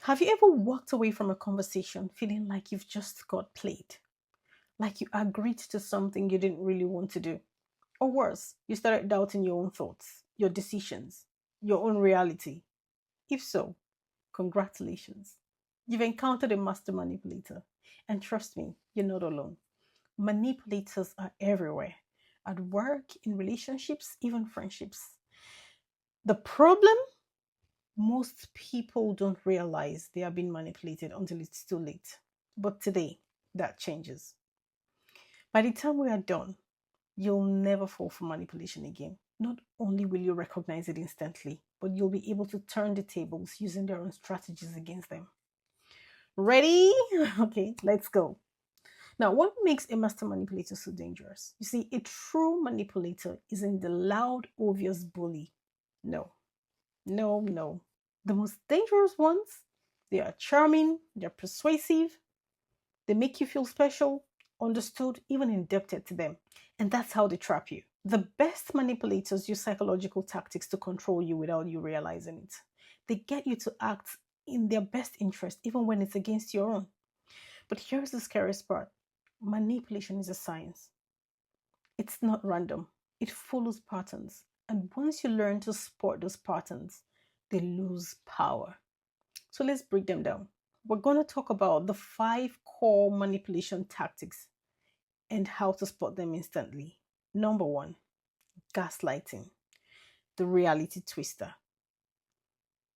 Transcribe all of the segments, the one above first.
Have you ever walked away from a conversation feeling like you've just got played? Like you agreed to something you didn't really want to do? Or worse, you started doubting your own thoughts, your decisions, your own reality? If so, congratulations. You've encountered a master manipulator. And trust me, you're not alone. Manipulators are everywhere, at work, in relationships, even friendships. The problem, most people don't realize they are being manipulated until it's too late. But today, that changes. By the time we are done, you'll never fall for manipulation again. Not only will you recognize it instantly, but you'll be able to turn the tables using their own strategies against them. Ready? Okay, let's go. Now, what makes a master manipulator so dangerous? You see, a true manipulator isn't the loud, obvious bully. No, no, no. The most dangerous ones, they are charming, they're persuasive, they make you feel special, understood, even indebted to them. And that's how they trap you. The best manipulators use psychological tactics to control you without you realizing it. They get you to act in their best interest, even when it's against your own. But here's the scariest part: manipulation is a science. It's not random, it follows patterns. And once you learn to spot those patterns, they lose power. So let's break them down. We're going to talk about the 5 core manipulation tactics and how to spot them instantly. Number 1, gaslighting, the reality twister.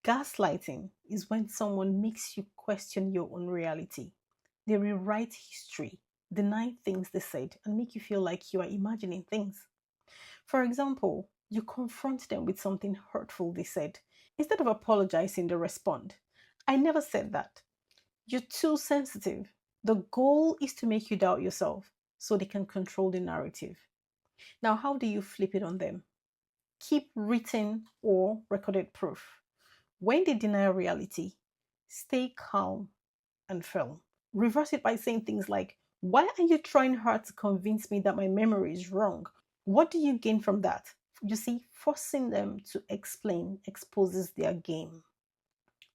Gaslighting is when someone makes you question your own reality. They rewrite history, deny things they said, and make you feel like you are imagining things. For example, you confront them with something hurtful they said. Instead of apologizing, they respond, "I never said that. You're too sensitive." The goal is to make you doubt yourself so they can control the narrative. Now, how do you flip it on them? Keep written or recorded proof. When they deny reality, stay calm and firm. Reverse it by saying things like, "Why are you trying hard to convince me that my memory is wrong? What do you gain from that?" You see, forcing them to explain exposes their game.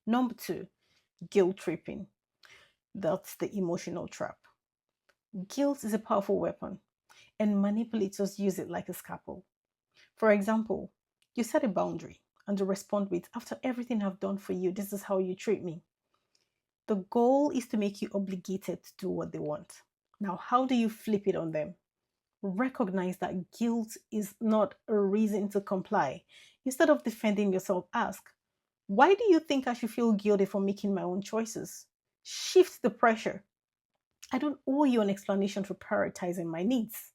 Number 2, guilt tripping. That's the emotional trap. Guilt is a powerful weapon, and manipulators use it like a scalpel. For example, you set a boundary and they respond with, "After everything I've done for you, this is how you treat me." The goal is to make you obligated to do what they want. Now, how do you flip it on them? Recognize that guilt is not a reason to comply. Instead of defending yourself, ask, "Why do you think I should feel guilty for making my own choices?" Shift the pressure. "I don't owe you an explanation for prioritizing my needs."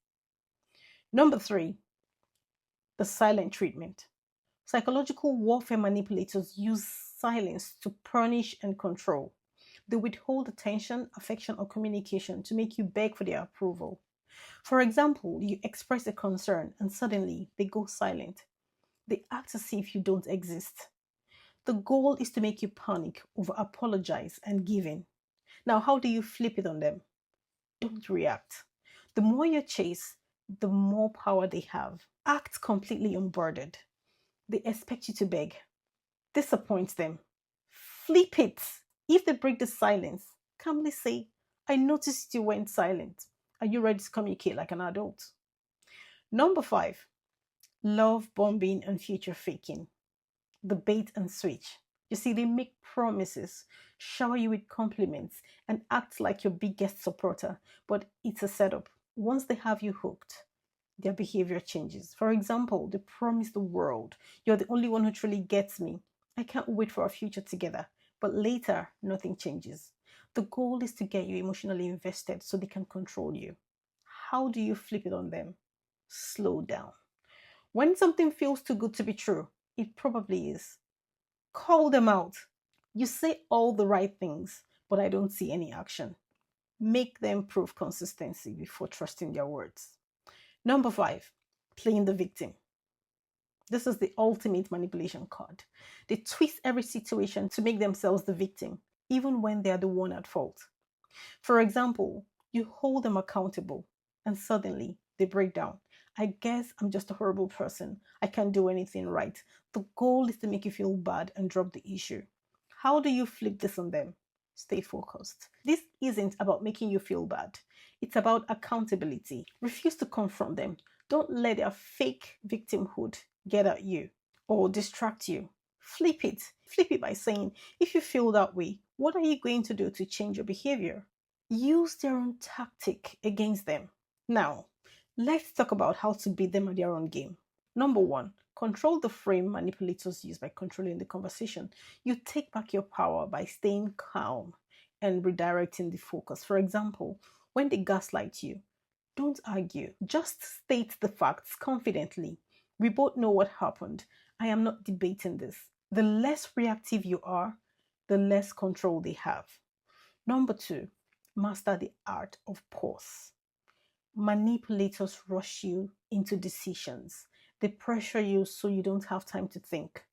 Number 3, the silent treatment. Psychological warfare manipulators use silence to punish and control. They withhold attention, affection, or communication to make you beg for their approval. For example, you express a concern and suddenly they go silent. They act as if you don't exist. The goal is to make you panic, over apologize, and give in. Now, how do you flip it on them? Don't react. The more you chase, the more power they have. Act completely unbothered. They expect you to beg. Disappoint them. Flip it. If they break the silence, calmly say, "I noticed you went silent. Are you ready to communicate like an adult?" Number 5, love bombing and future faking, the bait and switch. You see, they make promises, shower you with compliments, and act like your biggest supporter, but it's a setup. Once they have you hooked, their behavior changes. For example, they promise the world, "You're the only one who truly gets me. I can't wait for our future together." But later, nothing changes. The goal is to get you emotionally invested so they can control you. How do you flip it on them? Slow down. When something feels too good to be true, it probably is. Call them out. "You say all the right things, but I don't see any action." Make them prove consistency before trusting their words. Number 5, playing the victim. This is the ultimate manipulation card. They twist every situation to make themselves the victim, even when they are the one at fault. For example, you hold them accountable and suddenly they break down. "I guess I'm just a horrible person. I can't do anything right." The goal is to make you feel bad and drop the issue. How do you flip this on them? Stay focused. This isn't about making you feel bad. It's about accountability. Refuse to confront them. Don't let their fake victimhood get at you or distract you. Flip it. Flip it by saying, if you feel that way, what are you going to do to change your behavior? Use their own tactic against them. Now, let's talk about how to beat them at their own game. Number one, control the frame manipulators use by controlling the conversation. You take back your power by staying calm and redirecting the focus. For example, when they gaslight you, don't argue. Just state the facts confidently. We both know what happened. I am not debating this. The less reactive you are, the less control they have. Number two, master the art of pause. Manipulators rush you into decisions. They pressure you so you don't have time to think.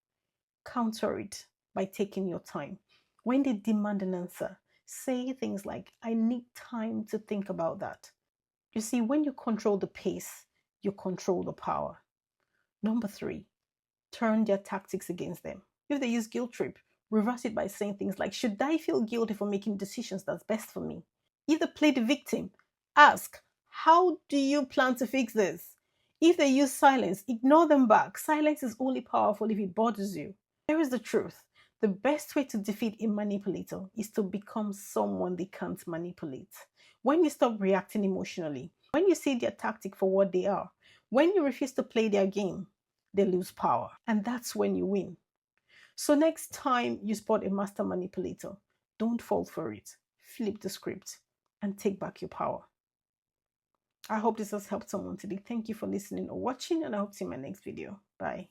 Counter it by taking your time. When they demand an answer, say things like, I need time to think about that. You see, when you control the pace, you control the power. Number three, turn their tactics against them. If they use guilt trip, reverse it by saying things like, should I feel guilty for making decisions that's best for me? If they play the victim, ask, how do you plan to fix this? If they use silence, ignore them back. Silence is only powerful if it bothers you. Here is the truth. The best way to defeat a manipulator is to become someone they can't manipulate. When you stop reacting emotionally, when you see their tactic for what they are, when you refuse to play their game, they lose power. And that's when you win. So next time you spot a master manipulator, don't fall for it. Flip the script and take back your power. I hope this has helped someone today. Thank you for listening or watching, and I hope to see you in my next video. Bye.